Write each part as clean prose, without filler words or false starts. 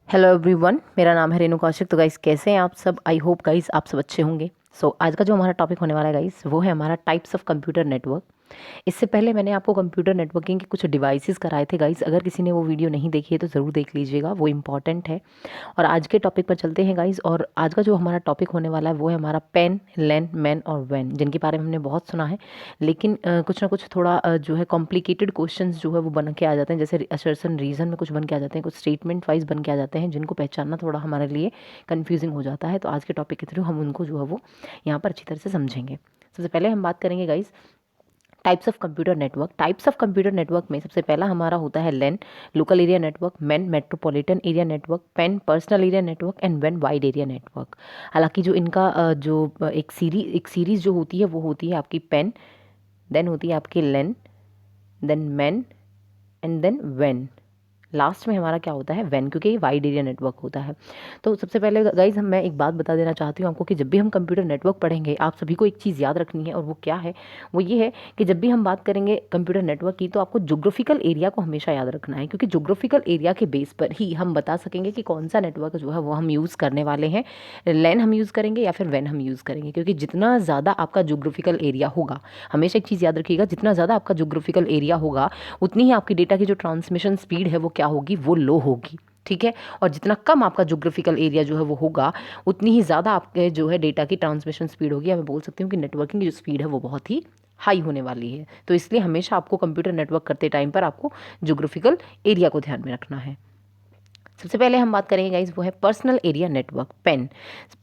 Hello everyone, मेरा नाम है रेणु कौशिक। तो गाइस कैसे हैं आप सब? आई होप गाइस आप सब अच्छे होंगे। आज का जो हमारा टॉपिक होने वाला है गाइस, वो है हमारा टाइप्स ऑफ कंप्यूटर नेटवर्क। इससे पहले मैंने आपको कंप्यूटर नेटवर्किंग के कुछ डिवाइसेस कराए थे गाइस। अगर किसी ने वो वीडियो नहीं देखी है तो ज़रूर देख लीजिएगा, वो इंपॉर्टेंट है। और आज के टॉपिक पर चलते हैं गाइस। और आज का जो हमारा टॉपिक होने वाला है वो है हमारा पेन, लैन, मैन और वैन, जिनके बारे में हमने बहुत सुना है। लेकिन कुछ ना कुछ थोड़ा जो है कॉम्प्लिकेटेड क्वेश्चंस जो है वो बन के आ जाते हैं, जैसे असर्शन रीजन में कुछ बन के आ जाते हैं, कुछ स्टेटमेंट वाइज बन के आ जाते हैं, जिनको पहचानना थोड़ा हमारे लिए कन्फ्यूजिंग हो जाता है। तो आज के टॉपिक के थ्रू हम उनको जो है वो यहाँ पर अच्छी तरह से समझेंगे। सबसे पहले हम बात करेंगे guys types of computer network. Types of computer network में सबसे पहला हमारा होता है LAN, local area network, MAN, metropolitan area network, PAN, personal area network and वैन, वाइड एरिया नेटवर्क। हालांकि जो इनका एक सीरीज जो होती है वो होती है आपकी पेन, देन होती है आपकी LAN, then MAN and then वैन। लास्ट में हमारा क्या होता है? वैन, क्योंकि ये वाइड एरिया नेटवर्क होता है। तो सबसे पहले गाइज मैं एक बात बता देना चाहती हूँ आपको कि जब भी हम कंप्यूटर नेटवर्क पढ़ेंगे, आप सभी को एक चीज़ याद रखनी है, और वो क्या है? वो ये है कि जब भी हम बात करेंगे कंप्यूटर नेटवर्क की, तो आपको ज्योग्राफिकल एरिया को हमेशा याद रखना है, क्योंकि ज्योग्राफिकल एरिया के बेस पर ही हम बता सकेंगे कि कौन सा नेटवर्क जो है वो हम यूज़ करने वाले हैं। लैन हम यूज़ करेंगे या फिर वैन हम यूज़ करेंगे, क्योंकि जितना ज़्यादा आपका ज्योग्राफिकल एरिया होगा, हमेशा एक चीज़ याद रखिएगा, जितना ज़्यादा आपका ज्योग्राफिकल एरिया होगा उतनी ही आपकी डेटा की जो ट्रांसमिशन स्पीड है वो क्या होगी? वो लो होगी। ठीक है। और जितना कम आपका ज्योग्राफिकल एरिया जो है वो होगा, उतनी ही ज़्यादा आपके जो है डेटा की ट्रांसमिशन स्पीड होगी। मैं बोल सकती हूँ कि नेटवर्किंग की जो स्पीड है वो बहुत ही हाई होने वाली है। तो इसलिए हमेशा आपको कंप्यूटर नेटवर्क करते टाइम पर आपको ज्योग्राफिकल एरिया को ध्यान में रखना है। सबसे पहले हम बात करेंगे गाइज, वो है personal area network, PAN.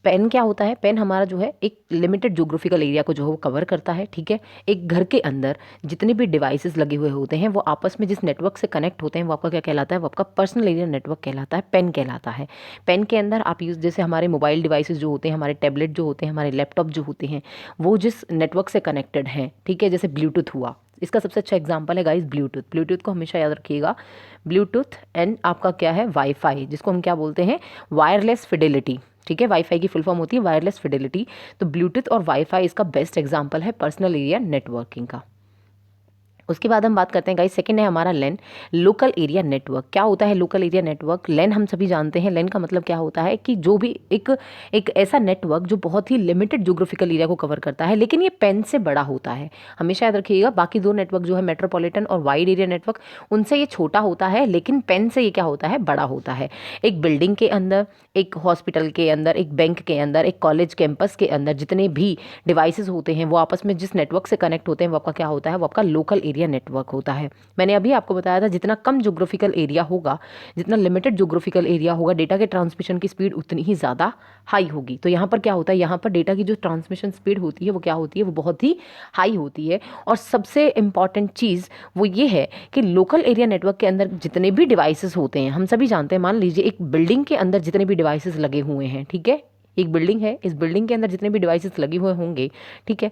PAN क्या होता है? पेन हमारा जो है एक लिमिटेड ज्योग्राफिकल एरिया को जो है वो कवर करता है। ठीक है। एक घर के अंदर जितने भी डिवाइसेस लगे हुए होते हैं वो आपस में जिस नेटवर्क से कनेक्ट होते हैं वो आपका क्या कहलाता है? वो आपका पर्सनल एरिया नेटवर्क कहलाता है, पेन कहलाता है। पेन के अंदर आप यूज, जैसे हमारे मोबाइल डिवाइसेस जो होते हैं, हमारे टैबलेट जो होते हैं, हमारे लैपटॉप जो होते हैं, वो जिस नेटवर्क से कनेक्टेड हैं, ठीक है, जैसे ब्लूटूथ हुआ, इसका सबसे अच्छा एग्जांपल है गाइस ब्लूटूथ। ब्लूटूथ को हमेशा याद रखिएगा, ब्लूटूथ एंड आपका क्या है? वाईफाई, जिसको हम क्या बोलते हैं? Wireless Fidelity. ठीक है। वाईफाई की फुल फॉर्म होती है वायरलेस फिडेलिटी। तो ब्लूटूथ और वाईफाई इसका बेस्ट एग्जांपल है पर्सनल एरिया नेटवर्किंग का। उसके बाद हम बात करते हैं गाइस, सेकंड है हमारा लैन, लोकल एरिया नेटवर्क। क्या होता है लोकल एरिया नेटवर्क? लैन हम सभी जानते हैं, लैन का मतलब क्या होता है कि जो भी एक ऐसा नेटवर्क जो बहुत ही लिमिटेड ज्योग्राफिकल एरिया को कवर करता है, लेकिन ये पेन से बड़ा होता है। हमेशा याद रखिएगा, बाकी दो नेटवर्क जो है मेट्रोपॉलिटन और वाइड एरिया नेटवर्क, उनसे ये छोटा होता है, लेकिन पेन से ये क्या होता है? बड़ा होता है। एक बिल्डिंग के अंदर, एक हॉस्पिटल के अंदर, एक बैंक के अंदर, एक कॉलेज कैंपस के अंदर जितने भी डिवाइसेस होते हैं वो आपस में जिस नेटवर्क से कनेक्ट होते हैं वो आपका क्या होता है? वो आपका लोकल एरिया नेटवर्क होता है। मैंने अभी आपको बताया था, जितना कम ज्योग्राफिकल एरिया होगा, जितना लिमिटेड ज्योग्राफिकल एरिया होगा, डेटा के ट्रांसमिशन की स्पीड उतनी ही ज़्यादा हाई होगी। तो यहाँ पर क्या होता है? यहाँ पर डेटा की जो ट्रांसमिशन स्पीड होती है वो क्या होती है? वो बहुत ही हाई होती है। और सबसे इंपॉर्टेंट चीज़ वो ये है कि लोकल एरिया नेटवर्क के अंदर जितने भी डिवाइसेस होते हैं, हम सभी जानते हैं, मान लीजिए एक बिल्डिंग के अंदर जितने भी डिवाइसेस लगे हुए हैं, ठीक है, एक बिल्डिंग है, इस बिल्डिंग के अंदर जितने भी डिवाइसेस लगे हुए होंगे, ठीक है,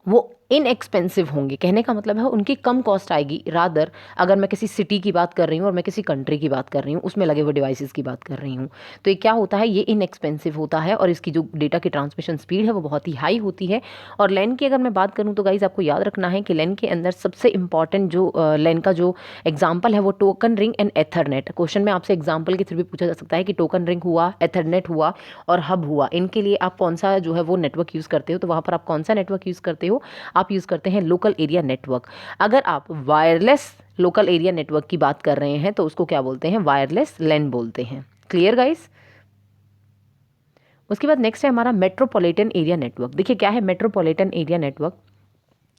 वो इनएक्सपेंसिव होंगे। कहने का मतलब है उनकी कम कॉस्ट आएगी। रादर अगर मैं किसी सिटी की बात कर रही हूँ और मैं किसी कंट्री की बात कर रही हूँ, उसमें लगे हुए डिवाइसेस की बात कर रही हूँ, तो ये क्या होता है? ये इनएक्सपेंसिव होता है और इसकी जो डेटा की ट्रांसमिशन स्पीड है वो बहुत ही हाई होती है। और लैन की अगर मैं बात करूँ तो गाइज आपको याद रखना है कि लैन के अंदर सबसे इंपॉर्टेंट जो लैन का जो एग्जाम्पल है वो token ring and Ethernet. Question में आपसे एग्जाम्पल के थ्रू भी पूछा जा सकता है कि टोकन रिंग हुआ, एथरनेट हुआ और हब हुआ, इनके लिए आप कौन सा जो है वो नेटवर्क यूज़ करते हो? तो वहाँ पर आप कौन सा नेटवर्क यूज़ करते हो? आप यूज़ करते हैं लोकल एरिया नेटवर्क। अगर आप वायरलेस लोकल एरिया नेटवर्क की बात कर रहे हैं तो उसको क्या बोलते हैं? वायरलेस लैन बोलते हैं। Clear guys? उसके बाद नेक्स्ट है हमारा मेट्रोपॉलिटन एरिया नेटवर्क। देखिए क्या है मेट्रोपॉलिटन एरिया नेटवर्क।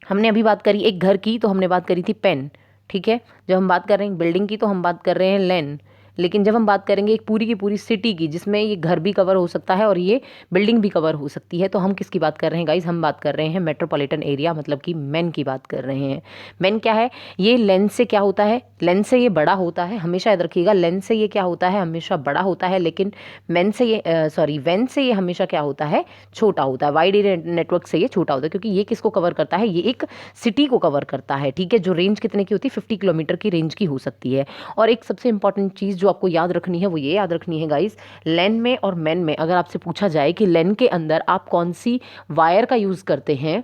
हमने अभी बात करी एक घर की, तो हमने बात करी थी पेन, ठीक है। जब हम बात कर रहे हैं बिल्डिंग की तो हम बात कर रहे हैं लैन। लेकिन जब हम बात करेंगे एक पूरी की पूरी सिटी की, जिसमें ये घर भी कवर हो सकता है और ये बिल्डिंग भी कवर हो सकती है, तो हम किसकी बात कर रहे हैं गाइज? हम बात कर रहे हैं मेट्रोपॉलिटन एरिया, मतलब कि मैन की बात कर रहे हैं। मैन क्या है? ये लेन से क्या होता है? लेन से ये बड़ा होता है। हमेशा याद रखिएगा, लेन से ये क्या होता है? हमेशा बड़ा होता है। लेकिन मैन से ये वैन से ये हमेशा क्या होता है? छोटा होता है। वाइड एरिया नेटवर्क से ये छोटा होता है, क्योंकि ये किसको कवर करता है? ये एक सिटी को कवर करता है, ठीक है, जो रेंज कितने की होती है? 50 किलोमीटर की रेंज की हो सकती है। और एक सबसे इंपॉर्टेंट चीज़ जो आपको याद रखनी है वो ये याद रखनी है गाइस, लैन में और मैन में अगर आपसे पूछा जाए कि लैन के अंदर आप कौन सी वायर का यूज़ करते हैं,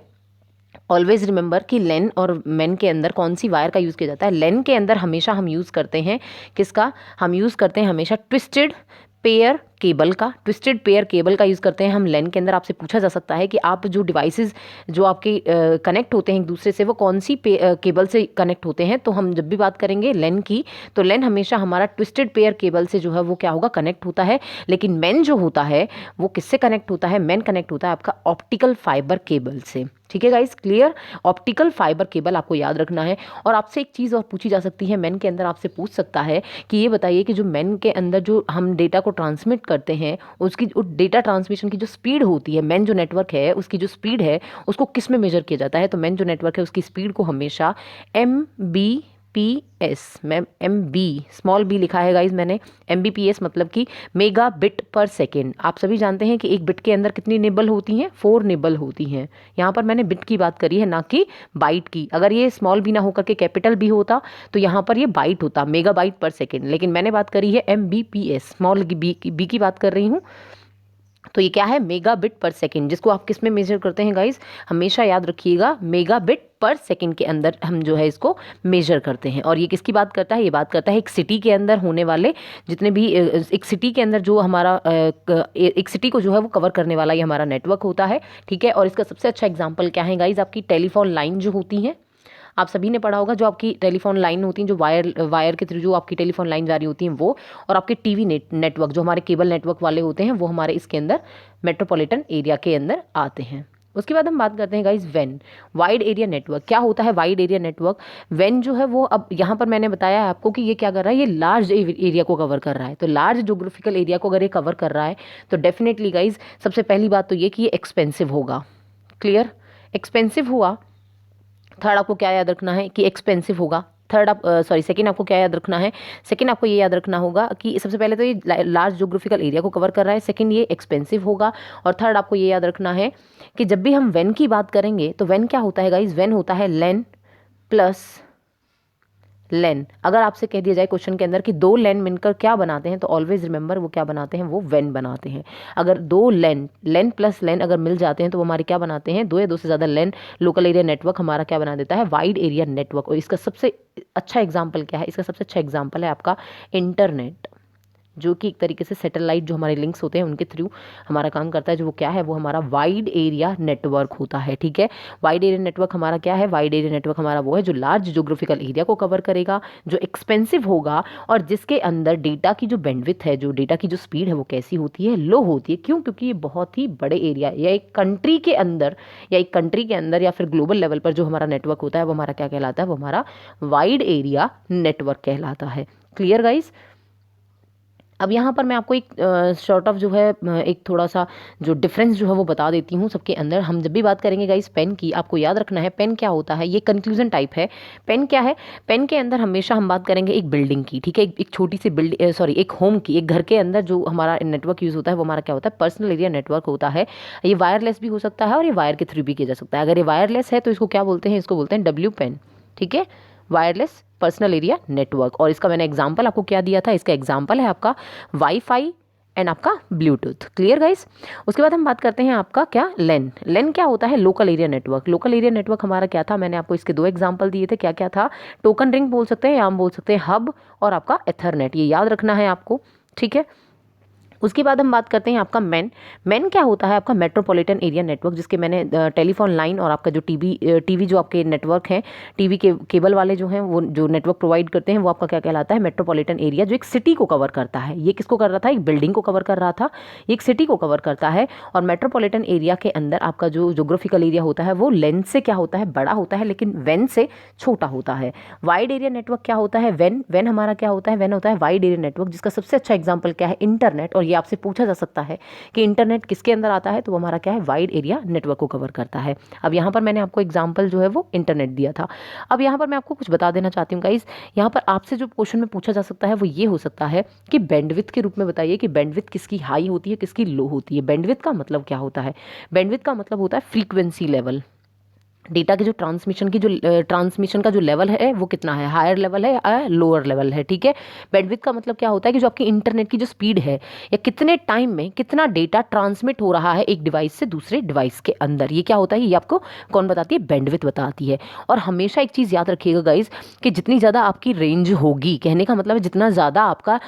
ऑलवेज रिमेंबर कि लेन और मेन के अंदर कौन सी वायर का यूज़ किया जाता है। लेन के अंदर हमेशा हम यूज़ करते हैं किसका, हम यूज़ करते हैं हमेशा ट्विस्टेड पेयर केबल का। ट्विस्टेड पेयर केबल का यूज़ करते हैं हम लेन के अंदर। आपसे पूछा जा सकता है कि आप जो डिवाइसेस जो आपके कनेक्ट होते हैं एक दूसरे से, वो कौन सी केबल से कनेक्ट होते हैं। तो हम जब भी बात करेंगे लेन की, तो लेन हमेशा हमारा ट्विस्टेड पेयर केबल से जो है वो क्या होगा, कनेक्ट होता है। लेकिन मेन जो होता है वो किससे कनेक्ट होता है, मेन कनेक्ट होता है आपका ऑप्टिकल फाइबर केबल से। ठीक है guys, clear. Optical fibre cable आपको याद रखना है। और आपसे एक चीज़ और पूछी जा सकती है, मेन के अंदर आपसे पूछ सकता है कि ये बताइए कि जो मेन के अंदर जो हम डेटा को ट्रांसमिट करते हैं, उसकी उस डेटा ट्रांसमिशन की जो स्पीड होती है, मेन जो नेटवर्क है उसकी जो स्पीड है उसको किस में मेजर किया जाता है। तो मेन जो नेटवर्क है उसकी स्पीड को हमेशा MBPS, ma'am MB small b लिखा है गाइज मैंने, MBPS मतलब कि मेगा बिट पर सेकेंड। आप सभी जानते हैं कि एक बिट के अंदर कितनी निबल होती हैं, 4 निबल होती हैं। यहाँ पर मैंने बिट की बात करी है, ना कि बाइट की। अगर ये स्मॉल b ना होकर के कैपिटल B होता तो यहाँ पर ये बाइट होता, मेगा बाइट पर सेकेंड। लेकिन मैंने बात करी है MBPS, स्मॉल b की बात कर रही हूँ। तो ये क्या है, मेगा बिट पर सेकेंड, जिसको आप किस में मेजर करते हैं गाइज, हमेशा याद रखिएगा मेगा बिट पर सेकेंड के अंदर हम जो है इसको मेजर करते हैं। और ये किसकी बात करता है, ये बात करता है एक सिटी के अंदर होने वाले जितने भी, एक सिटी के अंदर जो हमारा एक सिटी को जो है वो कवर करने वाला ये हमारा नेटवर्क होता है। ठीक है, और इसका सबसे अच्छा एग्जाम्पल क्या है गाइज, आपकी टेलीफोन लाइन जो होती है, आप सभी ने पढ़ा होगा, जो आपकी टेलीफोन लाइन होती है, जो वायर के थ्रू जो आपकी टेलीफोन लाइन जा रही होती हैं वो, और आपके टीवी नेटवर्क जो हमारे केबल नेटवर्क वाले होते हैं वो हमारे इसके अंदर मेट्रोपॉलिटन एरिया के अंदर आते हैं। उसके बाद हम बात करते हैं गाइज वैन, वाइड एरिया नेटवर्क। क्या होता है वाइड एरिया नेटवर्क, वैन जो है वो, अब यहाँ पर मैंने बताया है आपको कि ये क्या कर रहा है, ये लार्ज एरिया को कवर कर रहा है। तो लार्ज जोग्राफिकल एरिया को अगर ये कवर कर रहा है तो डेफिनेटली गाइज सबसे पहली बात तो ये कि ये एक्सपेंसिव होगा। क्लियर, एक्सपेंसिव हुआ। थर्ड आपको क्या याद रखना है कि एक्सपेंसिव होगा। थर्ड आप सेकंड आपको क्या याद रखना है, सेकंड आपको ये याद रखना होगा कि सबसे पहले तो ये लार्ज जोग्राफिकल एरिया को कवर कर रहा है, सेकंड ये एक्सपेंसिव होगा, और थर्ड आपको ये याद रखना है कि जब भी हम वेन की बात करेंगे तो वेन क्या होता है गाइज, वेन होता है लेन प्लस लेन। अगर आपसे कह दिया जाए क्वेश्चन के अंदर कि दो लेन मिलकर क्या बनाते हैं, तो ऑलवेज रिमेंबर वो क्या बनाते हैं, वो वेन बनाते हैं। अगर दो लेन प्लस लेन अगर मिल जाते हैं तो वो हमारे क्या बनाते हैं, दो या दो से ज़्यादा लेन लोकल एरिया नेटवर्क हमारा क्या बना देता है, वाइड एरिया नेटवर्क। और इसका सबसे अच्छा एग्जाम्पल क्या है, इसका सबसे अच्छा एग्जाम्पल है आपका इंटरनेट, जो कि एक तरीके से सैटेलाइट जो हमारे लिंक्स होते हैं उनके थ्रू हमारा काम करता है, जो वो क्या है, वो हमारा वाइड एरिया नेटवर्क होता है। ठीक है, वाइड एरिया नेटवर्क हमारा क्या है, वाइड एरिया नेटवर्क हमारा वो है जो लार्ज जोग्राफिकल एरिया को कवर करेगा, जो एक्सपेंसिव होगा, और जिसके अंदर डेटा की जो बैंडविड्थ है, जो डेटा की जो स्पीड है वो कैसी होती है, लो होती है। क्यों, क्योंकि ये बहुत ही बड़े एरिया या एक कंट्री के अंदर या फिर ग्लोबल लेवल पर जो हमारा नेटवर्क होता है वो हमारा क्या कहलाता है, वो हमारा वाइड एरिया नेटवर्क कहलाता है। Clear guys. अब यहाँ पर मैं आपको एक शॉर्ट ऑफ जो है एक थोड़ा सा जो डिफरेंस जो है वो बता देती हूँ सबके अंदर। हम जब भी बात करेंगे गाइस पेन की, आपको याद रखना है पेन क्या होता है, ये कंक्लूजन टाइप है। पेन क्या है, पेन के अंदर हमेशा हम बात करेंगे एक बिल्डिंग की। ठीक है, एक छोटी सी बिल्डिंग, एक होम की, एक घर के अंदर जो हमारा नेटवर्क यूज़ होता है वो हमारा क्या होता है, पर्सनल एरिया नेटवर्क होता है। ये वायरलेस भी हो सकता है और ये वायर के थ्रू भी किया जा सकता है। अगर ये वायरलेस है तो इसको क्या बोलते हैं, इसको बोलते हैं डब्ल्यू पेन। ठीक है, वायरलेस पर्सनल एरिया नेटवर्क। और इसका मैंने एग्जांपल आपको क्या दिया था, इसका एग्जांपल है आपका वाईफाई एंड आपका ब्लूटूथ। Clear guys. उसके बाद हम बात करते हैं आपका क्या, लेन। लेन क्या होता है, local area network. Local area network हमारा क्या था, मैंने आपको इसके दो एग्जांपल दिए थे। क्या क्या था, टोकन रिंग बोल सकते हैं या हम बोल सकते हैं हब, और आपका एथरनेट। ये याद रखना है आपको। ठीक है, उसके बाद हम बात करते हैं आपका मैन क्या होता है, आपका मेट्रोपॉलिटन एरिया नेटवर्क, जिसके मैंने टेलीफोन लाइन और आपका जो टीवी जो आपके नेटवर्क हैं, टीवी के केबल वाले जो हैं वो जो नेटवर्क प्रोवाइड करते हैं वो आपका क्या कहलाता है, मेट्रोपॉलिटन एरिया, जो एक सिटी को कवर करता है। ये किसको कर रहा था, एक बिल्डिंग को कवर कर रहा था, ये एक सिटी को कवर करता है। और मेट्रोपॉलिटन एरिया के अंदर आपका जो जोग्राफिकल एरिया होता है वो लेन से क्या होता है, बड़ा होता है, लेकिन वेन से छोटा होता है। वाइड एरिया नेटवर्क क्या होता है, वेन हमारा क्या होता है, वेन होता है वाइड एरिया नेटवर्क, जिसका सबसे अच्छा एग्जाम्पल क्या है, इंटरनेट। और ये आपसे पूछा जा सकता है कि इंटरनेट किसके अंदर आता है, तो वो हमारा क्या है, वाइड एरिया नेटवर्क को कवर करता है। अब यहाँ पर मैंने आपको एग्जांपल जो है वो इंटरनेट दिया था। अब यहाँ पर मैं आपको कुछ बता देना चाहती हूँ गाइस, यहाँ पर आपसे जो क्वेश्चन में पूछा जा सकता है वो ये हो सकता है कि बैंडविड्थ के रूप में बताइए कि बैंडविड्थ किसकी हाई होती है, किसकी लो होती है। बैंडविड्थ का मतलब क्या होता है, बैंडविड्थ का मतलब होता है फ्रीक्वेंसी लेवल। डेटा के जो ट्रांसमिशन का जो लेवल है वो कितना है, हायर लेवल है या लोअर लेवल है, ठीक है। बैंडविड्थ का मतलब क्या होता है कि जो आपकी इंटरनेट की जो स्पीड है या कितने टाइम में कितना डेटा ट्रांसमिट हो रहा है एक डिवाइस से दूसरे डिवाइस के अंदर, ये क्या होता है, ये आपको कौन बताती है, बैंडविड्थ बताती है। और हमेशा एक चीज़ याद रखिएगा गाइज कि जितनी ज़्यादा आपकी रेंज होगी, कहने का मतलब है जितना ज़्यादा आपका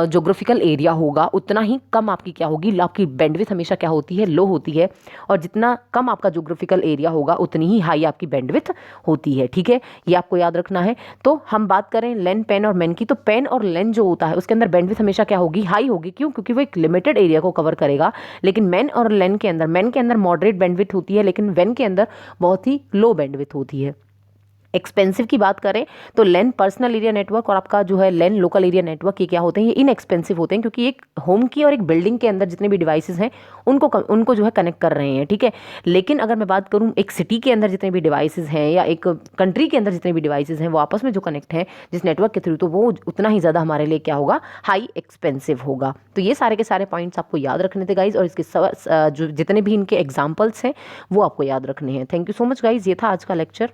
जोग्राफिकल एरिया होगा उतना ही कम आपकी क्या होगी, आपकी बैंडविड्थ हमेशा क्या होती है, लो होती है। और जितना कम आपका जोग्राफिकल एरिया होगा उतनी ही हाई आपकी बैंडविड्थ होती है, ठीक है। ये आपको याद रखना है। तो हम बात करें लेन, पेन और मैन की, तो पेन और लेन जो होता है उसके अंदर बैंडविड्थ हमेशा क्या होगी, हाई होगी। क्यों? क्योंकि वो एक लिमिटेड एरिया को कवर करेगा। लेकिन मैन और लेन के अंदर, मैन के अंदर मॉडरेट बैंडविड्थ होती है, लेकिन वेन के अंदर बहुत ही लो बैंडविड्थ होती है। एक्सपेंसिव की बात करें तो लेन पर्सनल एरिया नेटवर्क और आपका जो है लेन लोकल एरिया नेटवर्क, ये क्या होते हैं, ये इनएक्सपेंसिव होते हैं, क्योंकि एक होम की और एक बिल्डिंग के अंदर जितने भी डिवाइसेस हैं उनको जो है कनेक्ट कर रहे हैं, ठीक है। लेकिन अगर मैं बात करूं एक सिटी के अंदर जितने भी डिवाइसेस हैं या एक कंट्री के अंदर जितने भी डिवाइसेस हैं वो आपस में जो कनेक्ट हैं जिस नेटवर्क के थ्रू, तो वो उतना ही ज़्यादा हमारे लिए क्या होगा, हाई एक्सपेंसिव होगा। तो ये सारे के सारे पॉइंट्स आपको याद रखने थे गाइज, और इसके जो जितने भी इनके एग्जाम्पल्स हैं वो आपको याद रखने हैं। Thank you so much guys, ये था आज का लेक्चर।